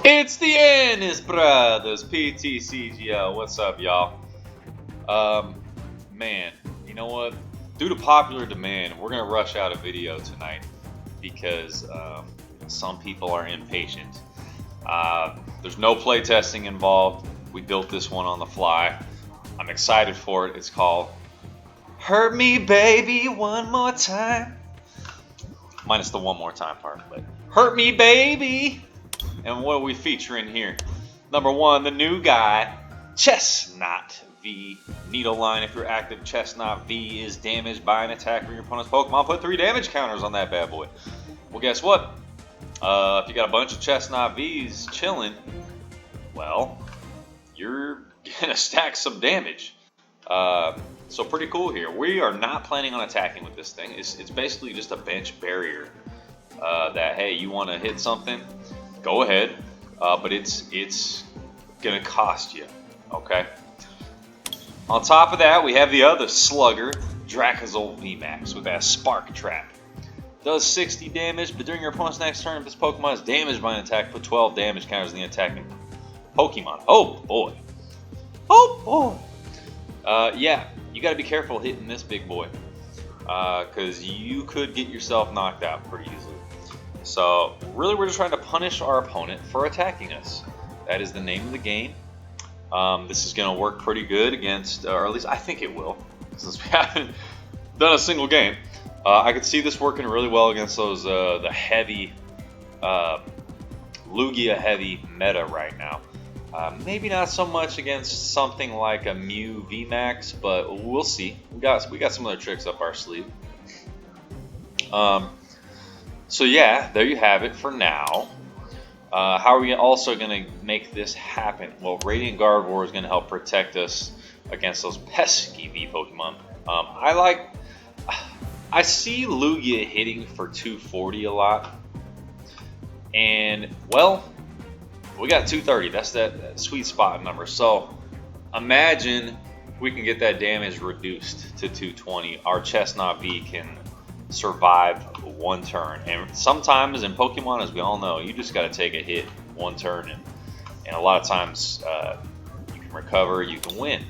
It's the Ennis Brothers PTCGO. What's up, y'all? Man, you know what? Due to popular demand, we're gonna rush out a video tonight because some people are impatient. There's no play testing involved. We built this one on the fly. I'm excited for it. It's called "Hurt Me, Baby, One More Time." Minus the one more time part, but "Hurt Me, Baby." And what are we featuring here? Number one, the new guy, Chesnaught V. Needle line. If you're active, Chesnaught V is damaged by an attack from your opponent's Pokemon. Put 3 damage counters on that bad boy. Well, guess what? If you got a bunch of Chesnaught Vs chilling, well, you're gonna stack some damage. So pretty cool here. We are not planning on attacking with this thing. It's basically just a bench barrier. That, hey, you want to hit something, go ahead, but it's gonna cost you. Okay. On top of that, we have the other slugger, Dracozolt VMAX with that Spark Trap. Does 60 damage, but during your opponent's next turn, if this Pokemon is damaged by an attack, put 12 damage counters in the attacking Pokemon. Oh boy. Oh boy. Yeah, you got to be careful hitting this big boy, because you could get yourself knocked out pretty easily. So really, we're just trying to punish our opponent for attacking us. That is the name of the game. This is going to work pretty good against, or at least I think it will, since we haven't done a single game. I could see this working really well against those the heavy, Lugia heavy meta right now. Maybe not so much against something like a Mew VMAX, but we'll see. We got some other tricks up our sleeve. So yeah, there you have it for now. How are we also going to make this happen? Well, Radiant Gardevoir is going to help protect us against those pesky V Pokemon. I see Lugia hitting for 240 a lot, and well, we got 230. That's that sweet spot number. So imagine we can get that damage reduced to 220. Our Chesnaught V can survive one turn, and sometimes in Pokemon, as we all know, you just got to take a hit one turn, and a lot of times you can recover, you can win.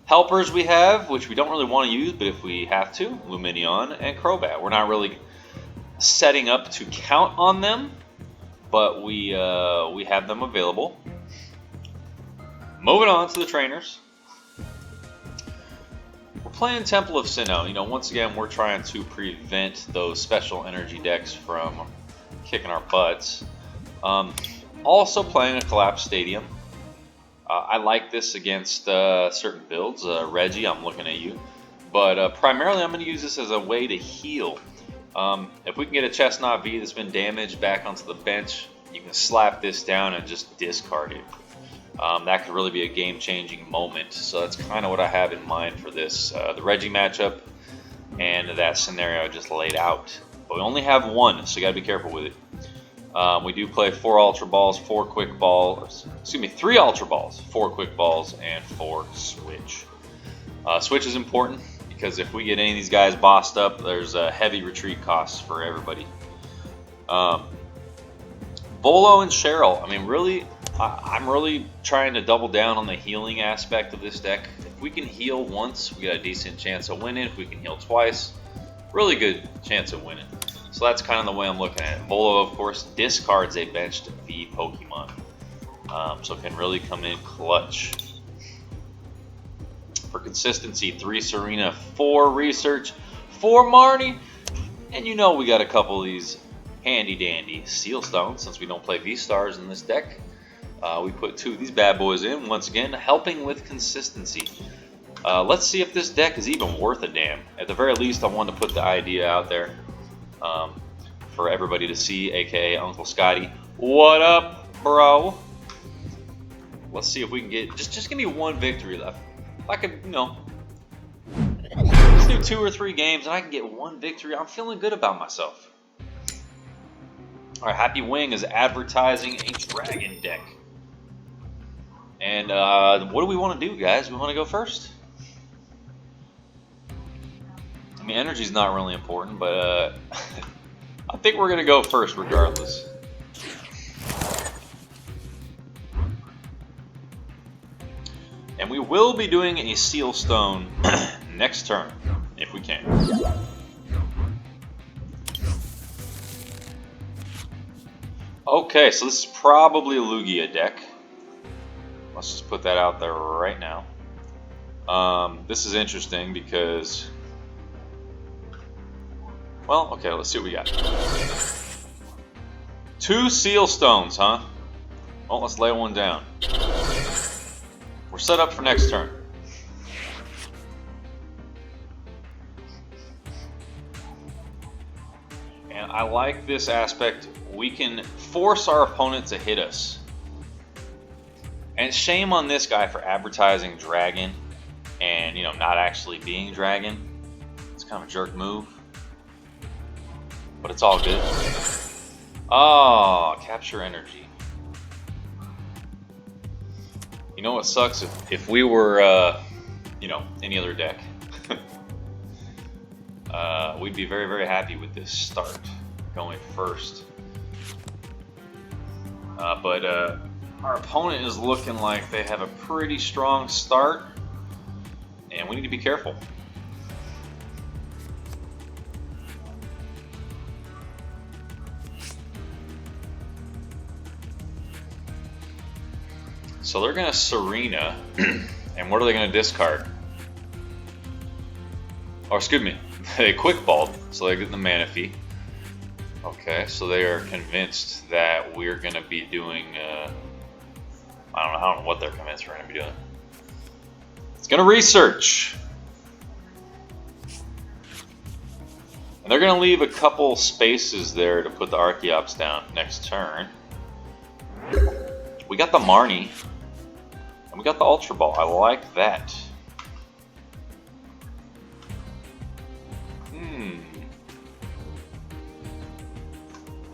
Helpers we have, which we don't really want to use, but if we have to, Lumineon and Crobat. We're not really setting up to count on them, but we have them available. Moving on to the trainers. We're playing Temple of Sinnoh. You know, once again, we're trying to prevent those special energy decks from kicking our butts. Also playing a Collapsed Stadium. I like this against certain builds. Reggie, I'm looking at you. But primarily, I'm going to use this as a way to heal. If we can get a Chesnaught V that's been damaged back onto the bench, you can slap this down and just discard it. That could really be a game-changing moment. So that's kind of what I have in mind for this. The Reggie matchup and that scenario I just laid out. But we only have one, so you got to be careful with it. We do play 4 Ultra Balls, 4 Quick Balls, excuse me, 3 Ultra Balls, 4 Quick Balls, and 4 Switch. Switch is important because if we get any of these guys bossed up, there's heavy retreat costs for everybody. Bolo and Cheryl, I mean, really, I'm really trying to double down on the healing aspect of this deck. If we can heal once, we got a decent chance of winning. If we can heal twice, really good chance of winning. So that's kind of the way I'm looking at it. Bolo, of course, discards a benched V Pokemon. So it can really come in clutch. For consistency, 3 Serena, 4 Research, 4 Marnie. And you know we got a couple of these handy dandy Seal Stones since we don't play V-Stars in this deck. We put 2 of these bad boys in, once again, helping with consistency. Let's see if this deck is even worth a damn. At the very least, I wanted to put the idea out there for everybody to see, aka Uncle Scotty. What up, bro? Let's see if we can get, just give me 1 victory left. If I could, you know, let's do 2 or 3 games and I can get 1 victory. I'm feeling good about myself. Alright, Happy Wing is advertising a dragon deck. And what do we want to do, guys? We want to go first? I mean, energy's not really important, but I think we're going to go first regardless. will be doing a Seal Stone next turn, if we can. Okay, so this is probably a Lugia deck. Let's just put that out there right now. This is interesting because... Well, okay, let's see what we got. 2 Seal Stones, huh? Well, let's lay one down. We're set up for next turn. And I like this aspect. We can force our opponent to hit us. And shame on this guy for advertising Dragon and, you know, not actually being Dragon. It's kind of a jerk move. But it's all good. Oh, capture energy. You know what sucks? If we were, you know, any other deck, we'd be very, very happy with this start, going first. But our opponent is looking like they have a pretty strong start, and we need to be careful. So they're going to Serena, and what are they going to discard? Or excuse me, they Quick Balled, so they get the Manaphy. Okay, so they are convinced that we're going to be doing, I don't know what they're convinced we're going to be doing. It's going to research. And they're going to leave a couple spaces there to put the Archeops down next turn. We got the Marnie. And we got the Ultra Ball. I like that.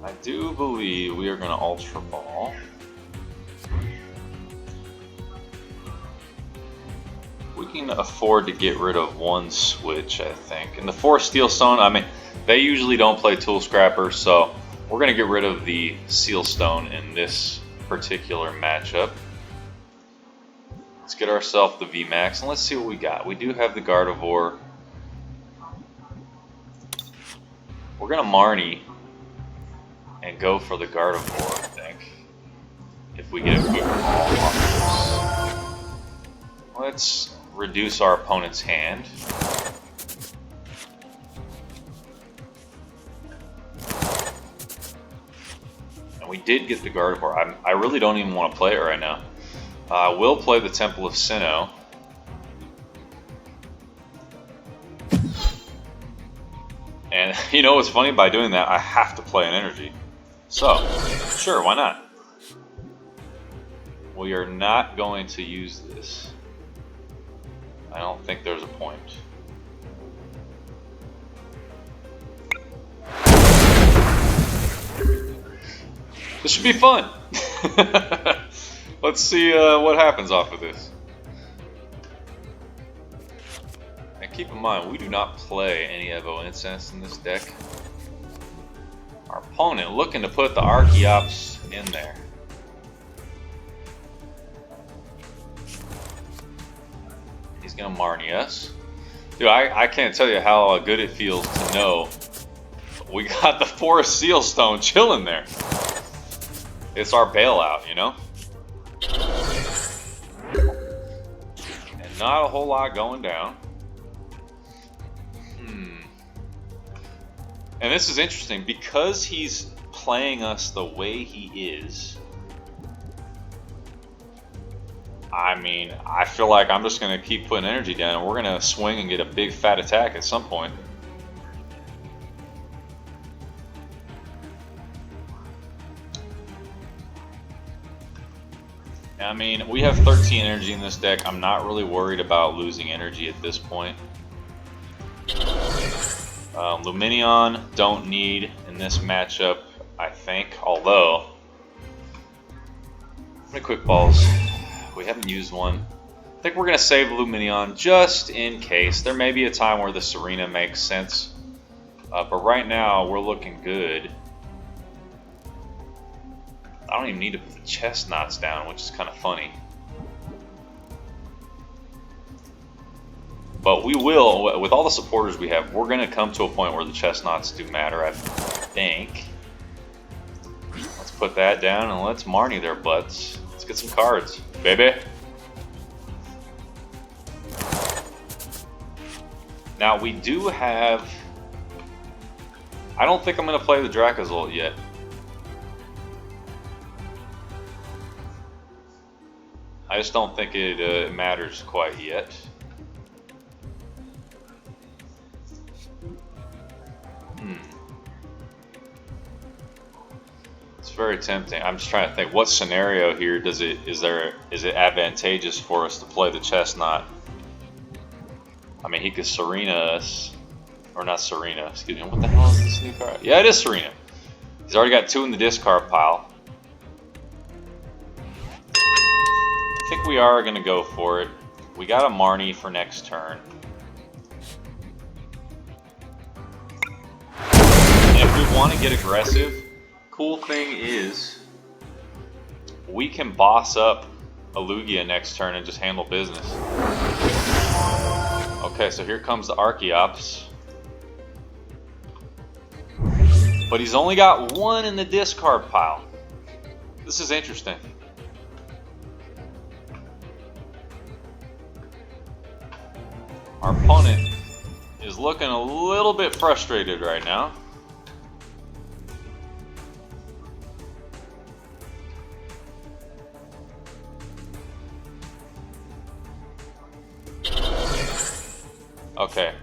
I do believe we are going to Ultra Ball. We can afford to get rid of one switch, I think. And the 4 Steel Stone, I mean, they usually don't play Tool Scrapper, so we're going to get rid of the Seal Stone in this particular matchup. Let's get ourselves the VMAX, and let's see what we got. We do have the Gardevoir. We're going to Marnie and go for the Gardevoir, I think. If we get a quick ball. Let's reduce our opponent's hand. And we did get the Gardevoir. I really don't even want to play it right now. I will play the Temple of Sinnoh. And you know what's funny? By doing that, I have to play an energy. So, sure, why not? We are not going to use this. I don't think there's a point. This should be fun. Let's see what happens off of this. And keep in mind, we do not play any Evo Incense in this deck. Our opponent looking to put the Archeops in there. He's going to Marnie us. Dude, I can't tell you how good it feels to know we got the Forest Seal Stone chilling there. It's our bailout, you know? And not a whole lot going down. And this is interesting because he's playing us the way he is. I mean, I feel like I'm just going to keep putting energy down and we're going to swing and get a big fat attack at some point. I mean, we have 13 energy in this deck. I'm not really worried about losing energy at this point. Lumineon, don't need in this matchup, I think. Although, how many Quick Balls? We haven't used one. I think we're going to save Lumineon just in case. There may be a time where the Serena makes sense. But right now, we're looking good. I don't even need to put the Chesnaughts down, which is kind of funny. But we will, with all the supporters we have, we're going to come to a point where the Chesnaughts do matter, I think. Let's put that down and let's Marnie their butts. Let's get some cards, baby. Now we do have... I don't think I'm going to play the Dracozolt yet. I just don't think it matters quite yet. It's very tempting. I'm just trying to think what scenario here is it advantageous for us to play the Chesnaught? I mean, he could Serena us, or not Serena. Excuse me. What the hell is this new card? Yeah, it is Serena. He's already got 2 in the discard pile. I think we are going to go for it. We got a Marnie for next turn. And if we want to get aggressive, cool thing is we can boss up a Lugia next turn and just handle business. Okay, so here comes the Archeops. But he's only got 1 in the discard pile. This is interesting. Our opponent is looking a little bit frustrated right now. Okay,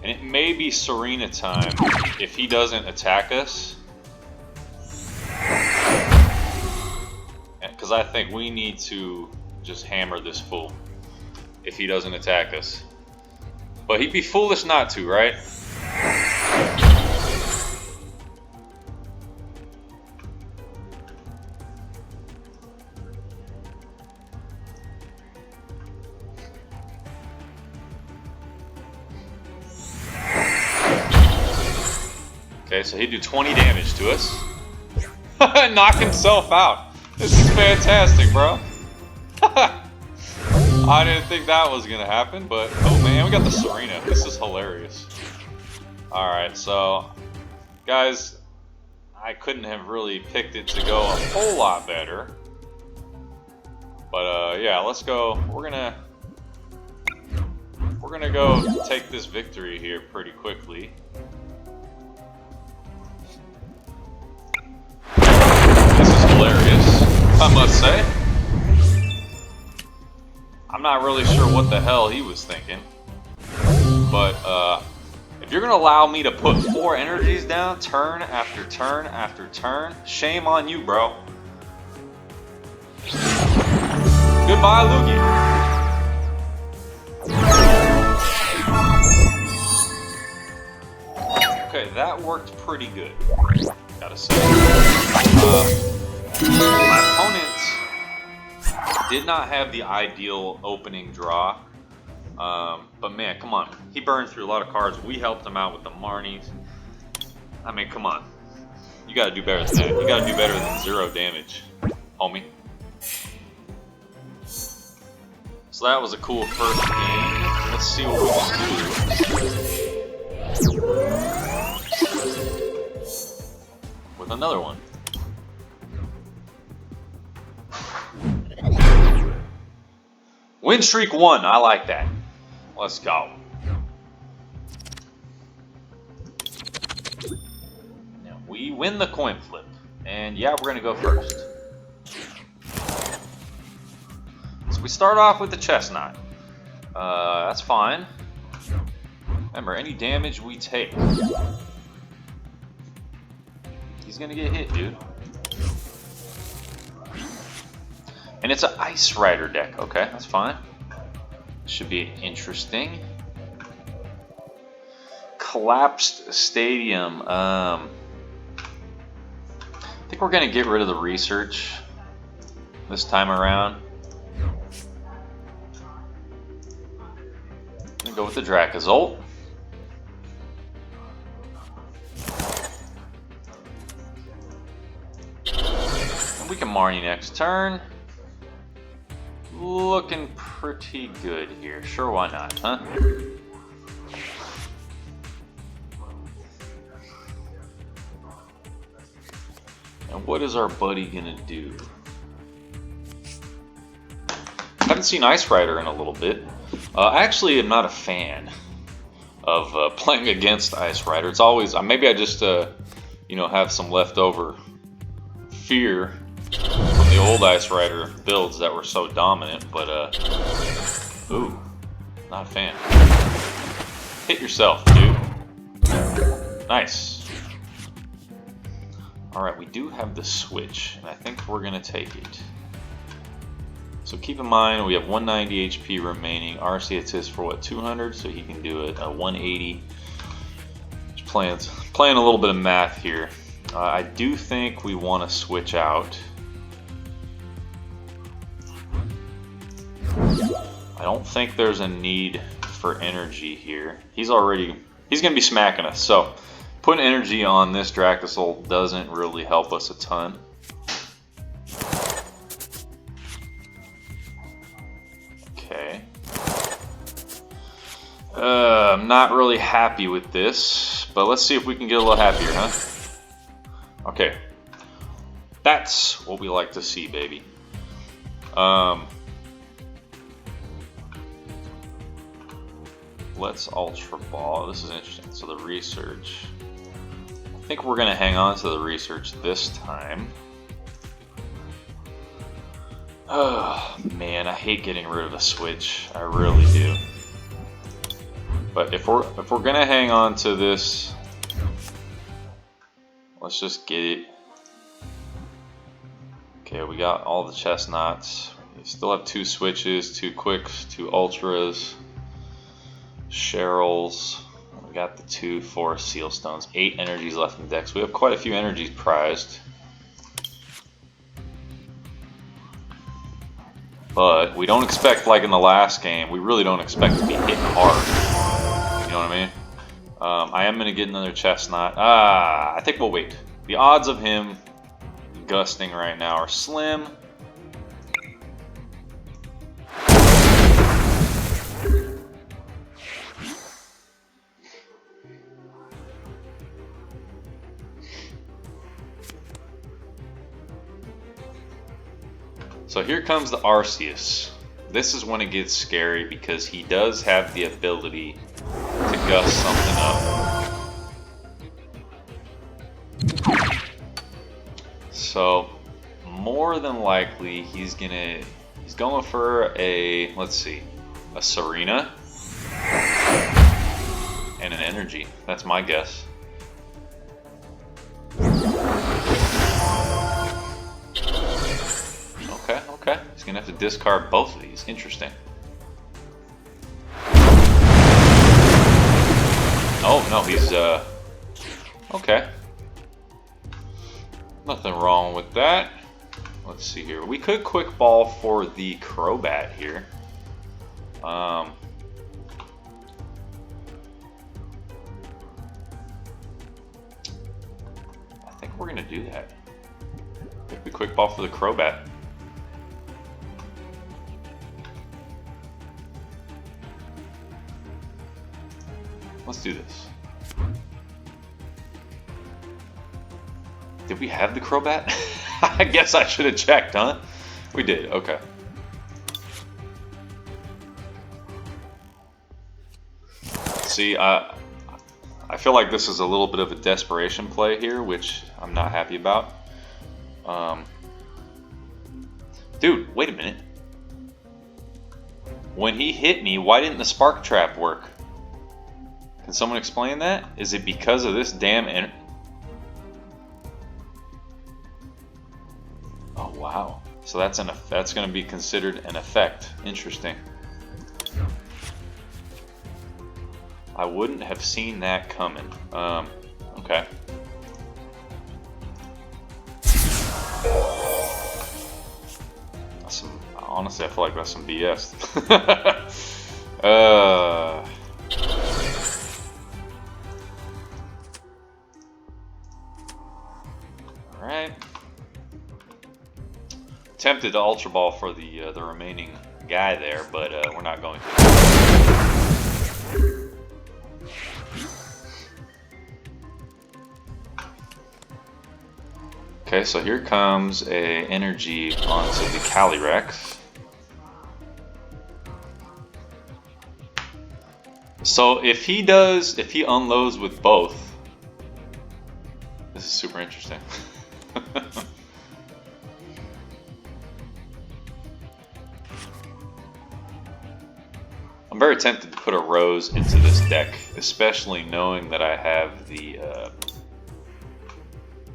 and it may be Serena time if he doesn't attack us. Because I think we need to just hammer this fool if he doesn't attack us. But he'd be foolish not to, right? Okay, so he'd do 20 damage to us. Knock himself out. This is fantastic, bro. I didn't think that was gonna happen, but oh man, we got the Serena. This is hilarious. Alright, so guys, I couldn't have really picked it to go a whole lot better. But yeah, let's go. We're gonna go take this victory here pretty quickly. This is hilarious, I must say. I'm not really sure what the hell he was thinking, but if you're gonna allow me to put 4 energies down turn after turn after turn, shame on you, bro. Goodbye, Lugia. Okay, that worked pretty good, gotta say. My opponent did not have the ideal opening draw, but man, come on. He burned through a lot of cards. We helped him out with the Marnies. I mean, come on. You gotta do better than that. You gotta do better than 0 damage, homie. So that was a cool first game. Let's see what we can do with another one. Win streak 1, I like that. Let's go. Now we win the coin flip, and yeah, we're gonna go first. So we start off with the Chesnaught. That's fine. Remember, any damage we take, he's gonna get hit, dude. And it's an Ice Rider deck. Okay, that's fine. Should be interesting. Collapsed Stadium. I think we're gonna get rid of the research this time around. I'm gonna go with the Dracozolt. And we can Marnie next turn. Looking pretty good here. Sure, why not, huh? And what is our buddy gonna do? Haven't seen Ice Rider in a little bit. I actually am not a fan of playing against Ice Rider. It's always maybe I just you know, have some leftover fear from the old Ice Rider builds that were so dominant. But ooh, not a fan. Hit yourself, dude. Nice. All right, we do have the switch, and I think we're gonna take it. So keep in mind, we have 190 HP remaining. RC it's for what, 200? So he can do it 180. Just playing a little bit of math here. I do think we want to switch out. I don't think there's a need for energy here. He's gonna be smacking us. So putting energy on this Dracozolt doesn't really help us a ton. I'm not really happy with this, but let's see if we can get a little happier, huh? Okay, that's what we like to see, baby. Let's Ultra Ball. This is interesting. So the research. I think we're gonna hang on to the research this time. Oh man, I hate getting rid of a switch. I really do. But if we're gonna hang on to this, let's just get it. Okay, we got all the Chesnaught's. We still have 2 switches, 2 quicks, 2 ultras, Cheryl's. We got the 2 forest seal stones. 8 energies left in the deck. So we have quite a few energies prized. But we don't expect, like in the last game, we really don't expect to be hitting hard. You know what I mean? I am going to get another Chesnaught. I think we'll wait. The odds of him gusting right now are slim. So here comes the Arceus. This is when it gets scary because he does have the ability to gust something up. So more than likely he's going for a, let's see, a Serena and an energy. That's my guess. Okay. He's gonna have to discard both of these. Interesting. Oh no, he's okay. Nothing wrong with that. Let's see here. We could quick ball for the Crobat here. I think we're gonna do that. I think we quick ball for the Crobat. Let's do this. Did we have the Crobat? I guess I should have checked, huh? We did, okay. See, I feel like this is a little bit of a desperation play here, which I'm not happy about. Dude, wait a minute. When he hit me, why didn't the Spark Trap work? Can someone explain that? Is it because of this damn Oh wow. So that's going to be considered an effect. Interesting. I wouldn't have seen that coming. Okay. Honestly, I feel like that's some BS. Alright. Tempted to Ultra Ball for the remaining guy there, but we're not going to. Okay, so here comes a energy onto the Calyrex. So if he unloads with both, this is super interesting. I'm very tempted to put a Rose into this deck, especially knowing that I have the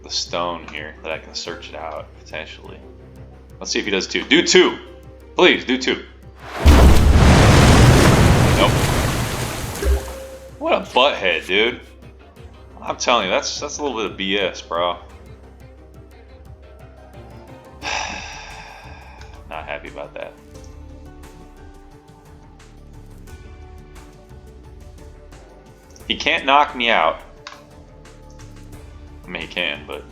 stone here that I can search it out potentially. Let's see if he does 2. Do 2, please do 2. Nope. What a butthead, dude. I'm telling you, that's a little bit of BS, bro. Not happy about that. He can't knock me out. I mean, he can, but...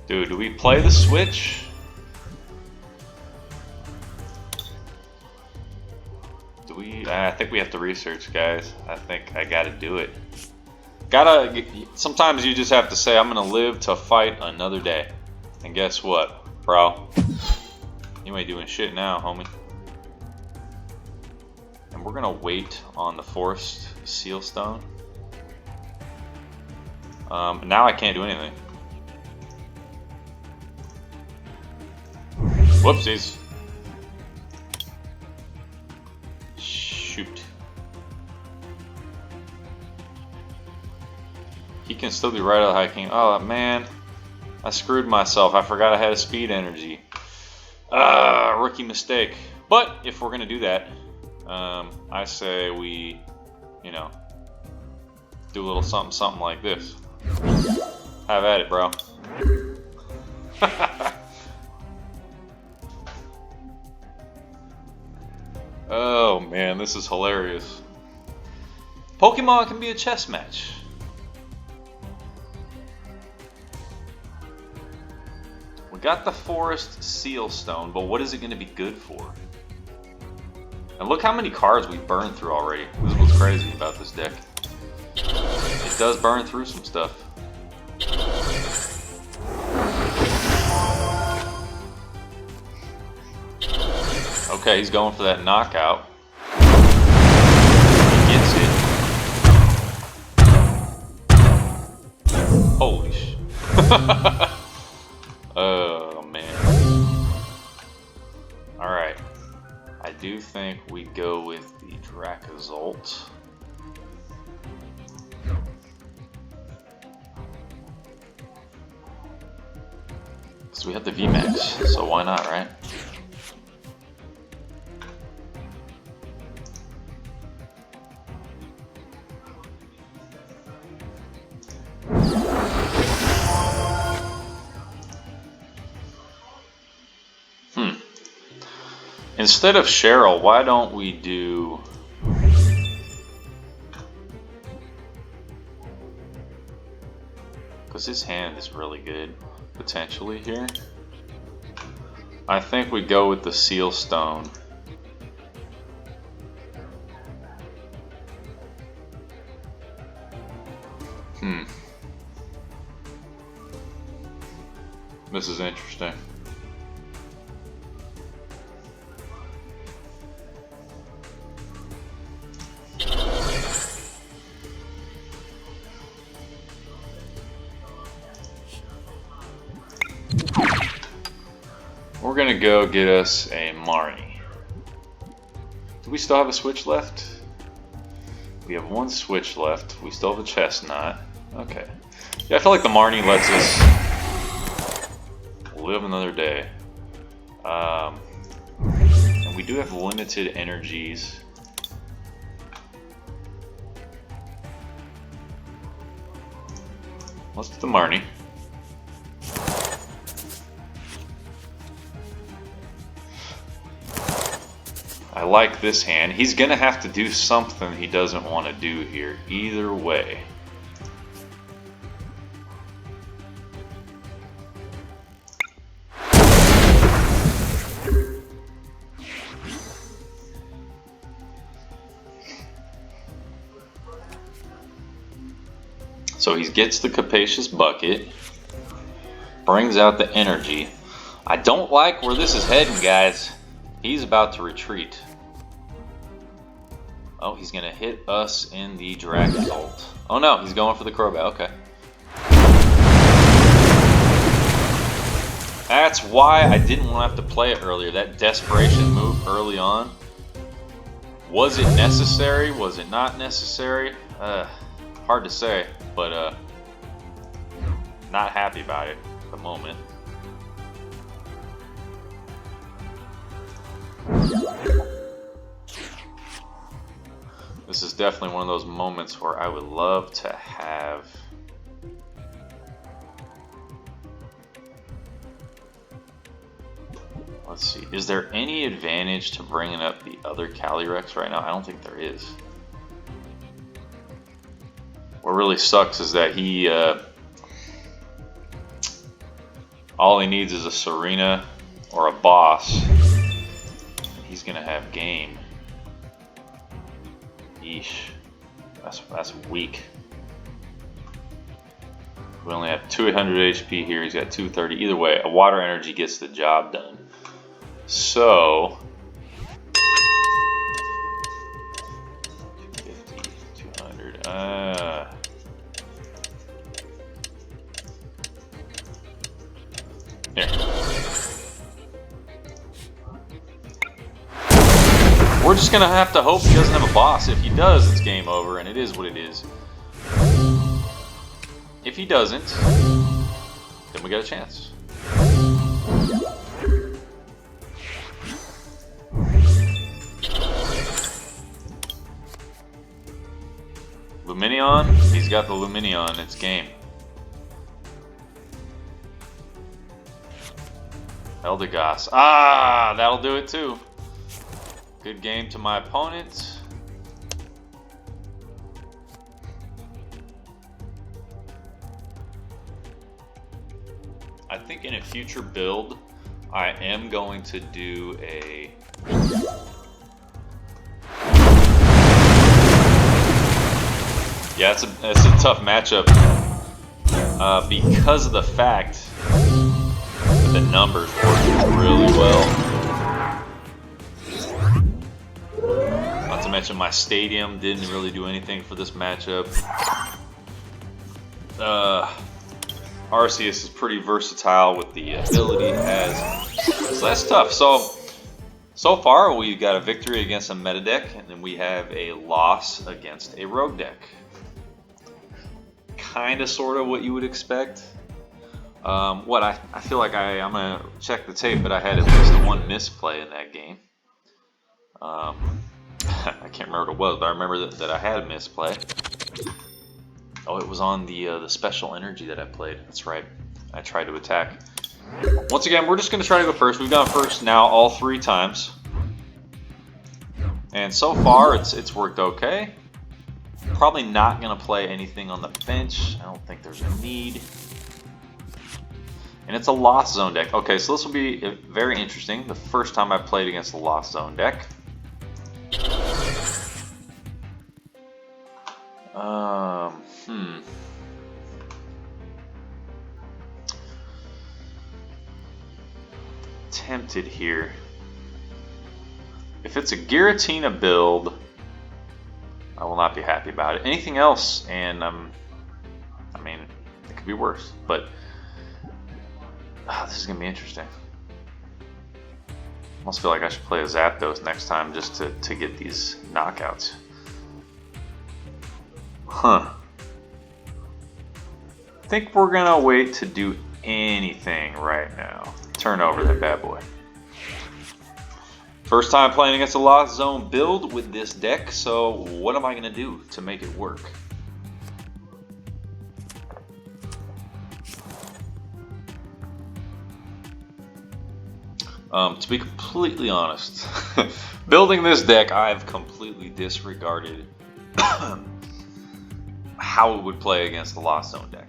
Dude, do we play the switch? Do we... I think we have to research, guys. I think I gotta do it. Sometimes you just have to say, I'm gonna live to fight another day. And guess what, bro? You ain't doing shit now, homie. And we're gonna wait on the forced seal stone. Now I can't do anything. Whoopsies. Shoot. He can still be right out of High King. Oh man, I screwed myself. I forgot I had a speed energy. Rookie mistake. But if we're gonna do that, I say we, you know, do a little something like this. Have at it, bro. Oh man, this is hilarious. Pokemon can be a chess match. We got the Forest Seal Stone, but what is it going to be good for? And look how many cards we burned through already. This is what's crazy about this deck. It does burn through some stuff. Okay, he's going for that knockout. He gets it. Holy sh! Oh man. Alright. I do think we go with the Dracozolt. Because we have the VMAX, so why not, right? Instead of Cheryl, why don't we do... Because his hand is really good, potentially, here. I think we go with the Seal Stone. This is interesting. We're gonna go get us a Marnie. Do we still have a switch left? We have one switch left. We still have a Chesnaught. Okay. Yeah, I feel like the Marnie lets us live another day. And we do have limited energies. Let's do the Marnie. I like this hand. He's gonna have to do something he doesn't want to do here, either way. So he gets the Capacious Bucket, brings out the energy. I don't like where this is heading, guys. He's about to retreat. Oh, he's going to hit us in the Dracozolt. Oh no, he's going for the Crobat. Okay. That's why I didn't want to have to play it earlier. That desperation move early on. Was it necessary? Was it not necessary? Hard to say, but not happy about it at the moment. This is definitely one of those moments where I would love to have let's see, is there any advantage to bringing up the other Calyrex right now? I don't think there is. What really sucks is that he all he needs is a Serena or a Boss. He's gonna have game. Yeesh. That's weak. We only have 200 HP here. He's got 230. Either way, a Water Energy gets the job done. So 250, 200. Here. We're just gonna have to hope he doesn't have a boss. If he does, it's game over, and it is what it is. If he doesn't, then we got a chance. Luminion? He's got the Luminion, it's game. Eldegoss. Ah, that'll do it too. Good game to my opponent. I think in a future build, I am going to do a... Yeah, it's a tough matchup because of the fact that the numbers work really well. Not to mention my stadium didn't really do anything for this matchup. Arceus is pretty versatile with the ability it has, so that's tough. So far we got a victory against a meta deck, and then we have a loss against a rogue deck. Kinda, sorta what you would expect. I feel like I'm gonna check the tape, but I had at least one misplay in that game. I can't remember what it was, but I remember that I had a misplay. Oh, it was on the special energy that I played. That's right. I tried to attack. Once again, we're just gonna try to go first. We've gone first now all 3 times, and so far it's worked okay. Probably not gonna play anything on the bench. I don't think there's a need. And it's a Lost Zone deck. Okay, so this will be very interesting. The first time I played against the Lost Zone deck. Tempted here. If it's a Giratina build, I will not be happy about it. Anything else, and I mean, it could be worse, but this is gonna be interesting. I almost feel like I should play a Zapdos next time just to get these knockouts. Huh. I think we're gonna wait to do anything right now. Turn over that bad boy. First time playing against a Lost Zone build with this deck, so what am I going to do to make it work? To be completely honest, building this deck, I've completely disregarded how it would play against the Lost Zone deck.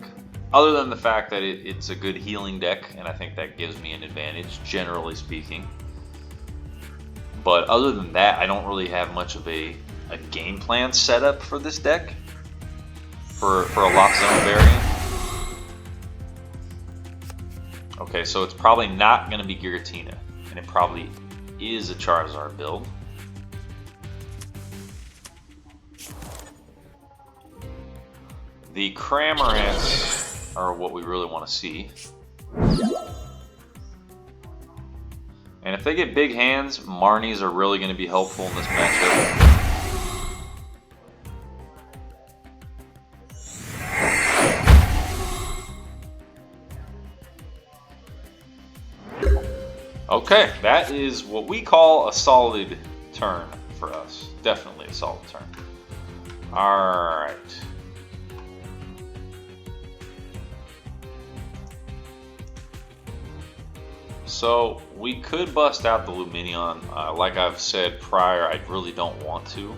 Other than the fact that it's a good healing deck, and I think that gives me an advantage, generally speaking. But other than that, I don't really have much of a game plan set up for this deck. for a lock zone variant. Okay, so it's probably not going to be Giratina, and it probably is a Charizard build. The Cramorants are what we really want to see. And if they get big hands, Marnies are really going to be helpful in this matchup. Okay, that is what we call a solid turn for us. Definitely a solid turn. Alright. So, we could bust out the Lumineon. Like I've said prior, I really don't want to.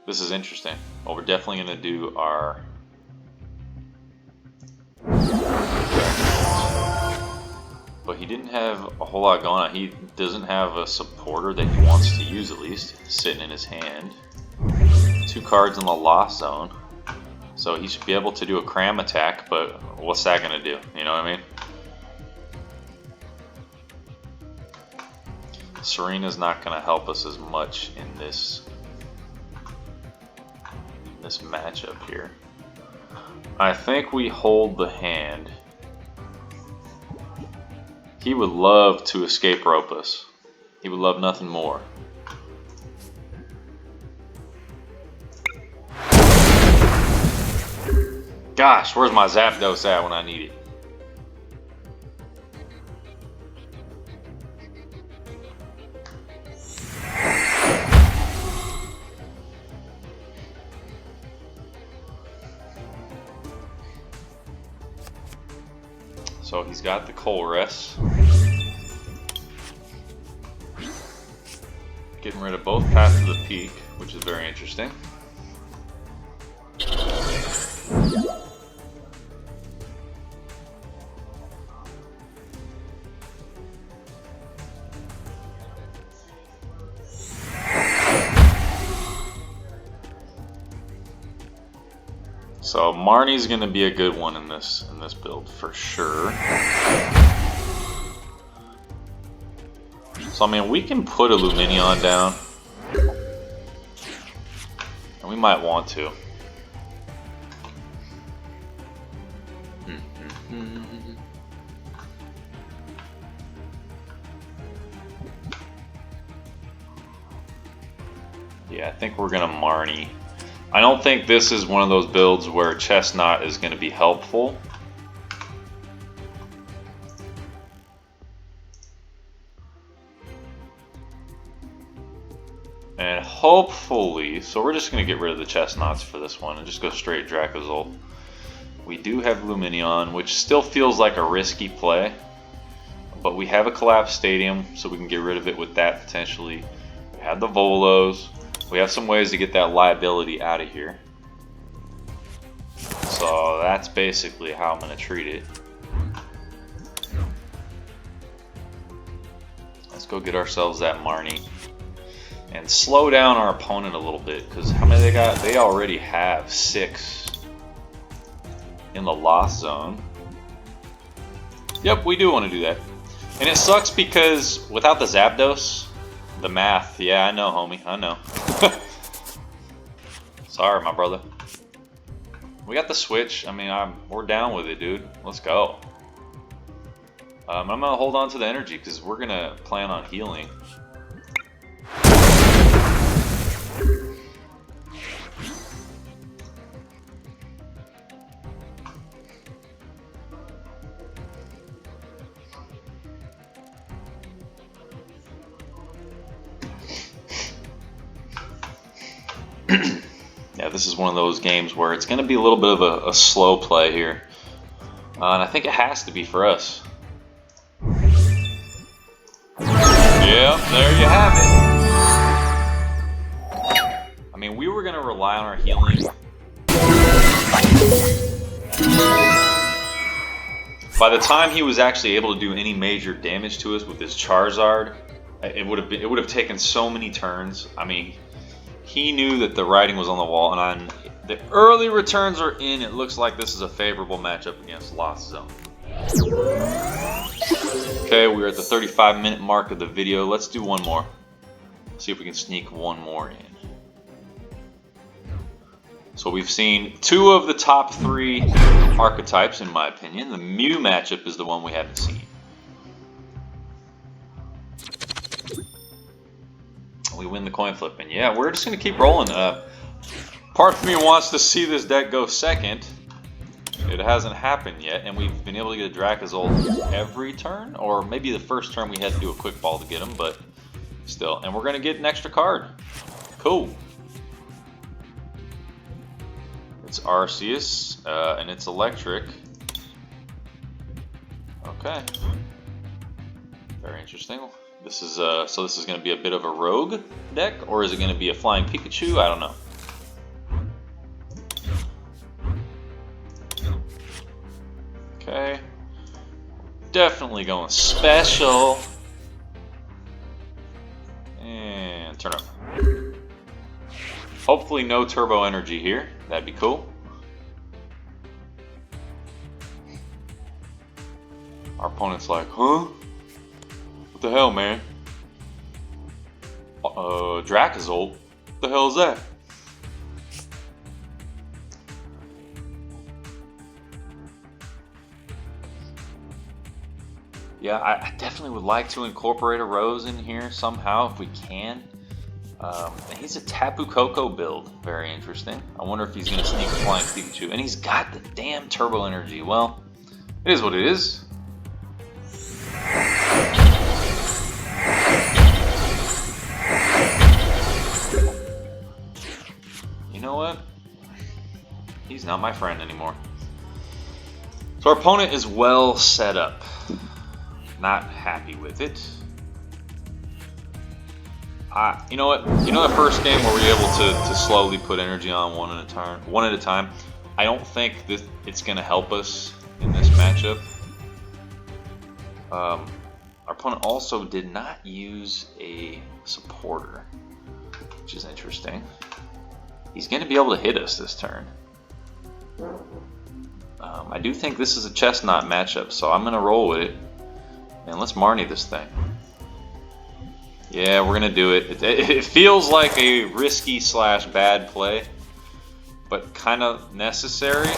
This is interesting. Well, we're definitely going to do our... But he didn't have a whole lot going on. He doesn't have a supporter that he wants to use, at least, sitting in his hand. 2 cards in the lost zone. So he should be able to do a cram attack, but what's that going to do? You know what I mean? Serena's not going to help us as much in this matchup here. I think we hold the hand. He would love to escape rope us. He would love nothing more. Gosh, where's my Zapdos at when I need it? So he's got the Colress. Getting rid of both paths to the peak, which is very interesting. So Marnie's going to be a good one in this build for sure. So I mean, we can put a Lumineon down, and we might want to. Yeah, I think we're gonna Marnie. I don't think this is one of those builds where Chesnaught is going to be helpful. And hopefully, so we're just going to get rid of the Chesnaught's for this one and just go straight Dracozolt. We do have Lumineon, which still feels like a risky play. But we have a collapsed stadium, so we can get rid of it with that potentially. We have the Volos. We have some ways to get that liability out of here. So that's basically how I'm going to treat it. Let's go get ourselves that Marnie. And slow down our opponent a little bit. Because how many they got? They already have 6 in the lost zone. Yep, we do want to do that. And it sucks because without the Zapdos, the math, yeah, I know, homie, I know. Sorry, my brother. We got the switch. I mean, we're down with it, dude. Let's go. I'm gonna hold on to the energy because we're gonna plan on healing. Yeah, this is one of those games where it's going to be a little bit of a slow play here. And I think it has to be for us. Yep, there you have it. I mean, we were going to rely on our healing. By the time he was actually able to do any major damage to us with his Charizard, it would have taken so many turns. I mean, he knew that the writing was on the wall, and the early returns are in. It looks like this is a favorable matchup against Lost Zone. Okay, we're at the 35-minute mark of the video. Let's do one more. See if we can sneak one more in. So we've seen 2 of the top 3 archetypes, in my opinion. The Mew matchup is the one we haven't seen. We win the coin flip, and yeah, we're just going to keep rolling. Part of me wants to see this deck go second. It hasn't happened yet, and we've been able to get a Dracozolt every turn, or maybe the first turn we had to do a quick ball to get him, but still. And we're going to get an extra card. Cool. It's Arceus, and it's electric. Okay. Very interesting. This is so this is going to be a bit of a rogue deck, or is it going to be a flying Pikachu? I don't know. Okay. Definitely going special. And turn up. Hopefully no turbo energy here. That'd be cool. Our opponent's like, huh? What the hell, man? Dracozolt? What the hell is that? Yeah, I definitely would like to incorporate a Rose in here somehow if we can. He's a Tapu Koko build. Very interesting. I wonder if he's going to sneak a Flying Pikachu. And he's got the damn Turbo Energy. Well, it is what it is. You know what? He's not my friend anymore. So our opponent is well set up. Not happy with it. You know what? You know the first game where we were able to slowly put energy on one at a time? I don't think that it's going to help us in this matchup. Our opponent also did not use a supporter, which is interesting. He's going to be able to hit us this turn. I do think this is a Chesnaught matchup, so I'm going to roll with it. And let's Marnie this thing. Yeah, we're going to do it. It feels like a risky / bad play, but kind of necessary.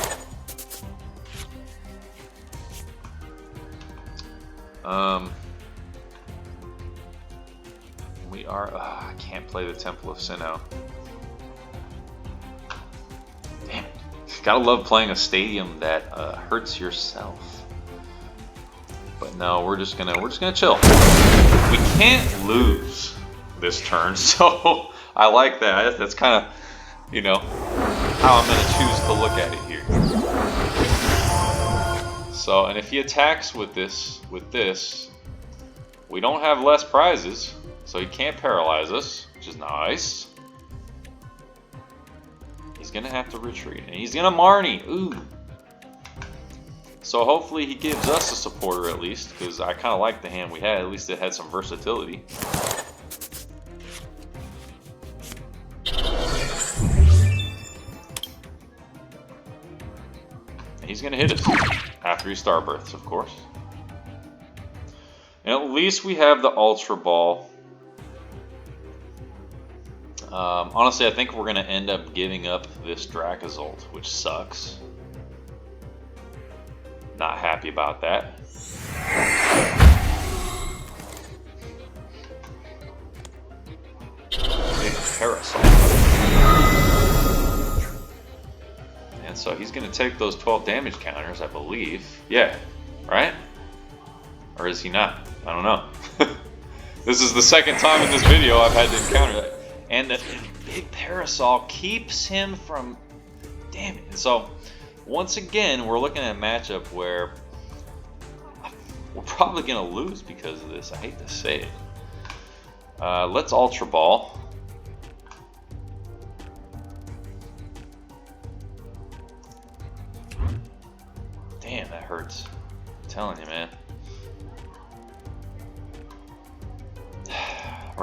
We are... I can't play the Temple of Sinnoh. Damn it. Gotta love playing a stadium that hurts yourself. But no, we're just gonna chill. We can't lose this turn, so I like that. That's kind of, you know, how I'm gonna choose to look at it here. So, and if he attacks with this, we don't have less prizes, so he can't paralyze us, which is nice. He's gonna have to retreat, and he's gonna Marnie. Ooh. So hopefully he gives us a supporter at least, because I kind of like the hand we had. At least it had some versatility. And he's going to hit us after he Star Births, of course. And at least we have the Ultra Ball. Honestly, I think we're going to end up giving up this Dracozolt, which sucks. Not happy about that. Big Parasol. And so he's going to take those 12 damage counters, I believe. Yeah, right? Or is he not? I don't know. This is the second time in this video I've had to encounter that. And the Big Parasol keeps him from... Damn it. And so... Once again, we're looking at a matchup where we're probably going to lose because of this. I hate to say it. Let's Ultra Ball. Damn, that hurts. I'm telling you, man.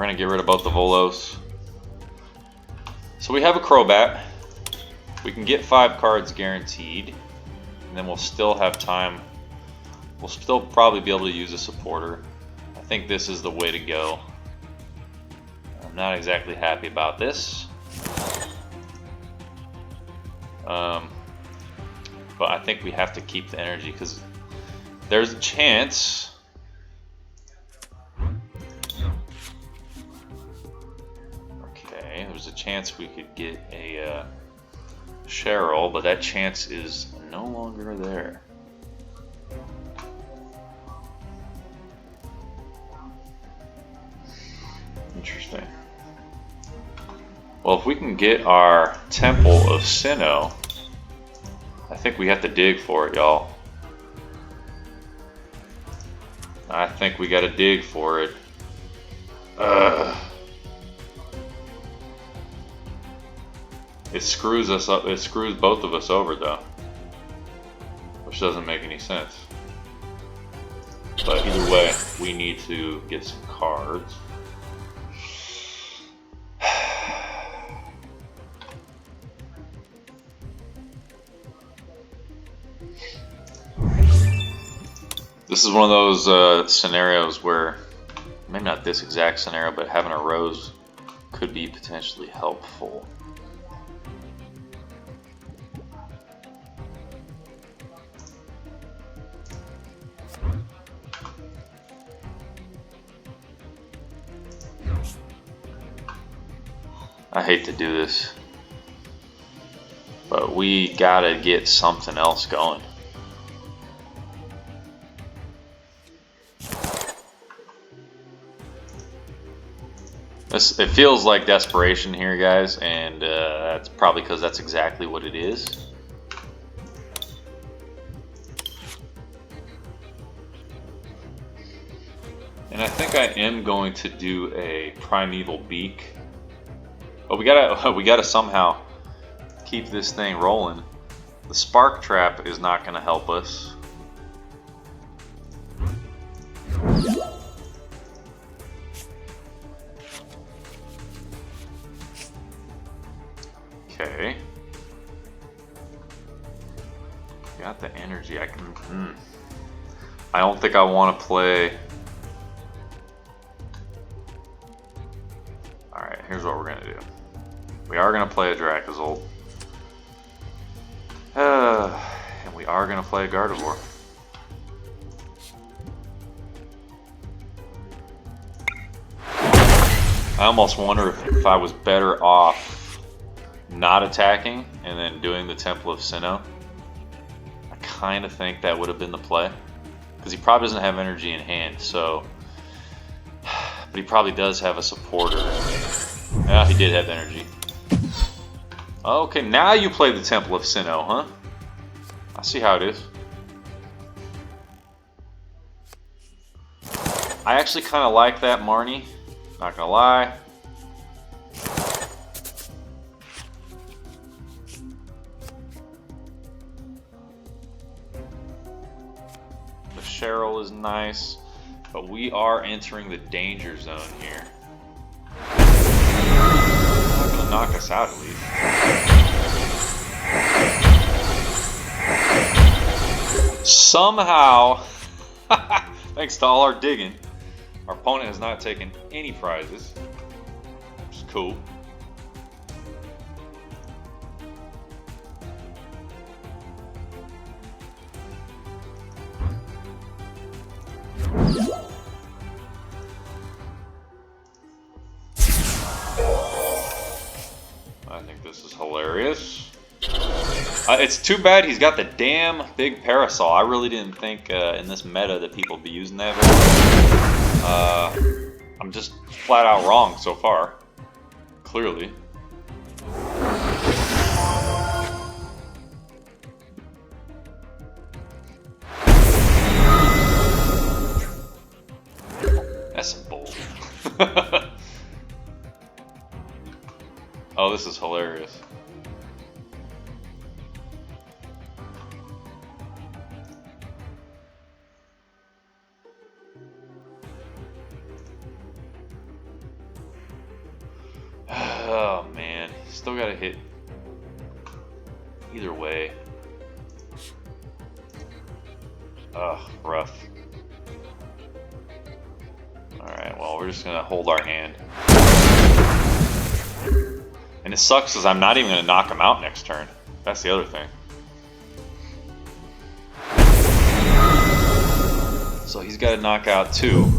gonna get rid of both the Volos. So we have a Crobat. We can get 5 cards guaranteed, and then we'll still have time. We'll still probably be able to use a supporter. I think this is the way to go. I'm not exactly happy about this. But I think we have to keep the energy because there's a chance. Okay, there's a chance we could get a Cheryl, but that chance is no longer there. Interesting. Well, if we can get our Temple of Sinnoh, I think we have to dig for it, y'all. I think we gotta dig for it. It screws us up. It screws both of us over, though, which doesn't make any sense. But either way, we need to get some cards. This is one of those scenarios where, maybe not this exact scenario, but having a rose could be potentially helpful. I hate to do this, but we gotta get something else going. It feels like desperation here, guys, and that's probably because that's exactly what it is. And I think I am going to do a Primeval Beak. But we gotta somehow keep this thing rolling. The Spark Trap is not gonna help us. Okay. Got the energy. I can. I don't think I want to play. Alright, here's what we're gonna do. We are gonna play a Dracozolt. And we are gonna play a Gardevoir. I almost wonder if I was better off not attacking and then doing the Temple of Sinnoh. I kind of think that would have been the play. Because he probably doesn't have energy in hand, so... But he probably does have a supporter. Yeah, he did have energy. Okay, now you play the Temple of Sinnoh, huh? I see how it is. I actually kind of like that Marnie. Not gonna lie. The Cheryl is nice, but we are entering the danger zone here. Not gonna knock us out at least. Somehow, thanks to all our digging, our opponent has not taken any prizes, which is cool. I think this is hilarious. It's too bad he's got the damn big parasol. I really didn't think in this meta that people would be using that very much. I'm just flat out wrong so far. Clearly. That's some bull. Oh, this is hilarious. Oh man, still gotta hit either way. Ugh, rough. Alright, well, we're just gonna hold our hand. And it sucks because I'm not even gonna knock him out next turn. That's the other thing. So he's got to knock out 2.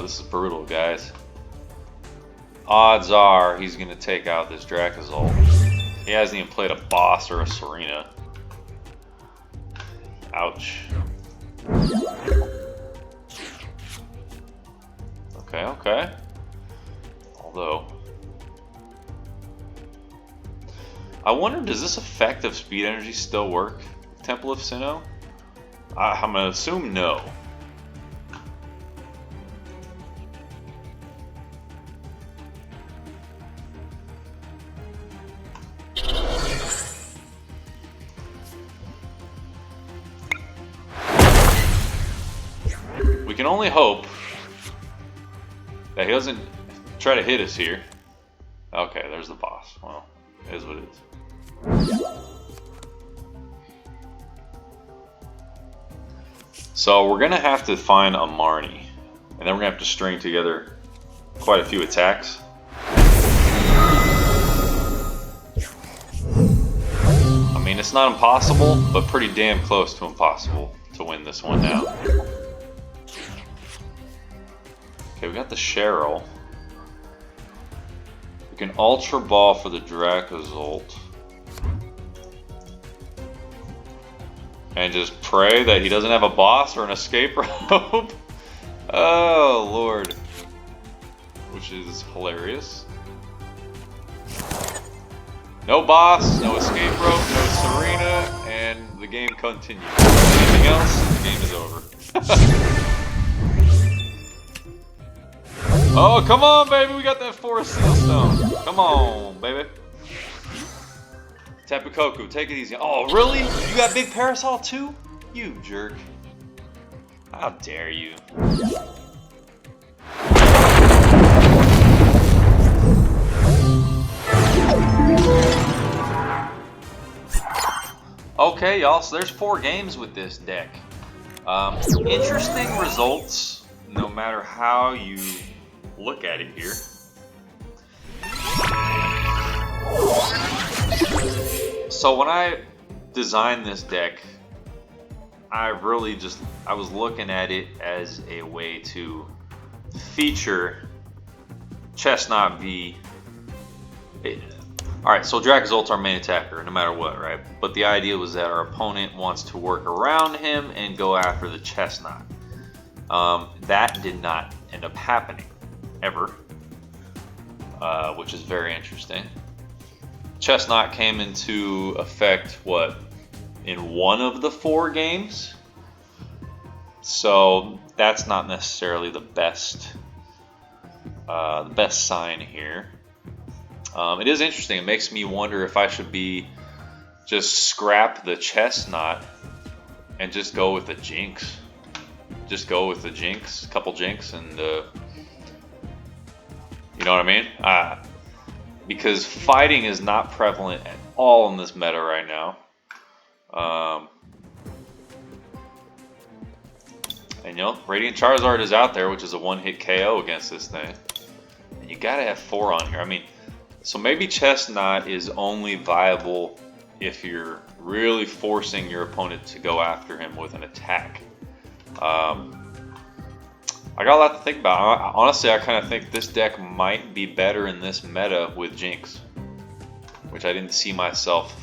This is brutal, guys. Odds are he's going to take out this Dracozolt. He hasn't even played a boss or a Serena. Ouch. Okay, okay. Although, I wonder, does this effect of speed energy still work? Temple of Sinnoh? I'm gonna assume no. We can only hope that he doesn't try to hit us here. Okay, there's the boss. Well, it is what it is. So we're gonna have to find a Marnie, and then we're gonna have to string together quite a few attacks. I mean, it's not impossible, but pretty damn close to impossible to win this one now. Okay, we got the Cheryl. We can Ultra Ball for the Dracozolt. And just pray that he doesn't have a boss or an escape rope. Oh, Lord. Which is hilarious. No boss, no escape rope, no Serena, and the game continues. Anything else, the game is over. Oh, come on, baby. We got that Forest Seal Stone. Come on, baby. Tapu Koko, take it easy. Oh, really? You got Big Parasol too? You jerk. How dare you? Okay, y'all, so there's 4 games with this deck. Interesting results, no matter how you look at it here. So when I designed this deck, I was looking at it as a way to feature Chesnaught v. Alright, so Dracozolt's our main attacker, no matter what, right? But the idea was that our opponent wants to work around him and go after the Chesnaught. That did not end up happening, ever. Which is very interesting. Chesnaught came into effect, what, in 1 of the 4 games? So that's not necessarily the best sign here. It is interesting. It makes me wonder if I should just scrap the Chesnaught and just go with the Jinx. Just go with the Jinx, a couple Jinx, and you know what I mean? Because fighting is not prevalent at all in this meta right now. And you know, Radiant Charizard is out there, which is a 1-hit KO against this thing. And you gotta have 4 on here. I mean, so maybe Chesnaught is only viable if you're really forcing your opponent to go after him with an attack. I got a lot to think about. Honestly, I kind of think this deck might be better in this meta with Jinx, which I didn't see myself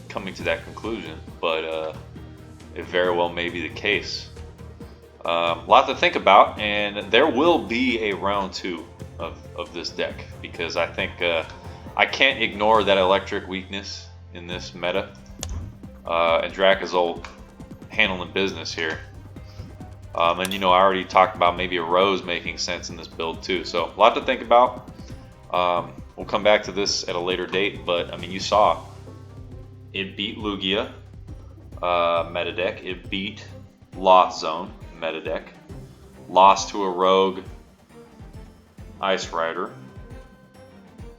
coming to that conclusion, but it very well may be the case. A lot to think about, and there will be a round 2 of this deck, because I think I can't ignore that electric weakness in this meta, and Dracozolt handling business here. And you know, I already talked about maybe a Rose making sense in this build too, so a lot to think about. We'll come back to this at a later date, but I mean, you saw it beat Lugia meta deck, it beat Lost Zone meta deck. Lost to a Rogue Ice Rider.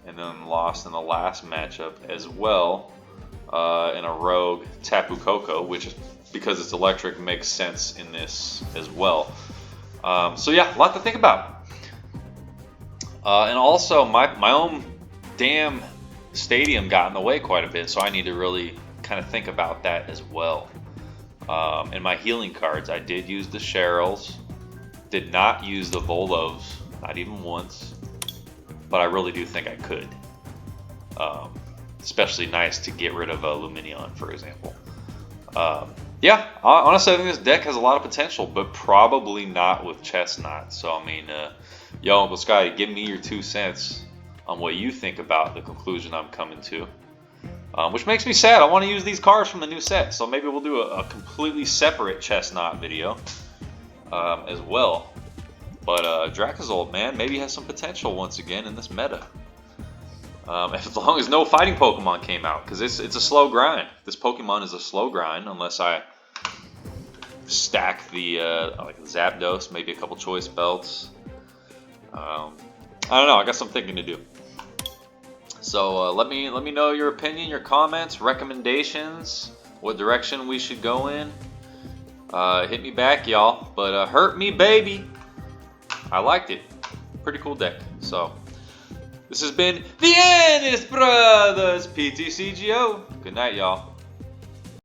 And then lost in the last matchup as well in a Rogue Tapu Koko, which is because it's electric makes sense in this as well. So yeah, a lot to think about. And also my own damn stadium got in the way quite a bit, so I need to really kind of think about that as well. In my healing cards, I did use the Cheryls, did not use the Volos, not even once, but I really do think I could. Especially nice to get rid of Luminion, for example. Yeah, honestly, I think this deck has a lot of potential, but probably not with Chesnaught. So, I mean, yo, Uncle Scotty, give me your 2 cents on what you think about the conclusion I'm coming to. Which makes me sad. I want to use these cards from the new set, so maybe we'll do a completely separate Chesnaught video as well. But Dracozolt, man, maybe has some potential once again in this meta. As long as no fighting Pokemon came out, because it's a slow grind. This Pokemon is a slow grind unless I stack the like Zapdos, maybe a couple Choice Belts. I don't know. I got some thinking to do. So let me know your opinion, your comments, recommendations, what direction we should go in. Hit me back, y'all. But hurt me, baby. I liked it. Pretty cool deck. So this has been the Ennis Brothers PTCGO. Good night, y'all.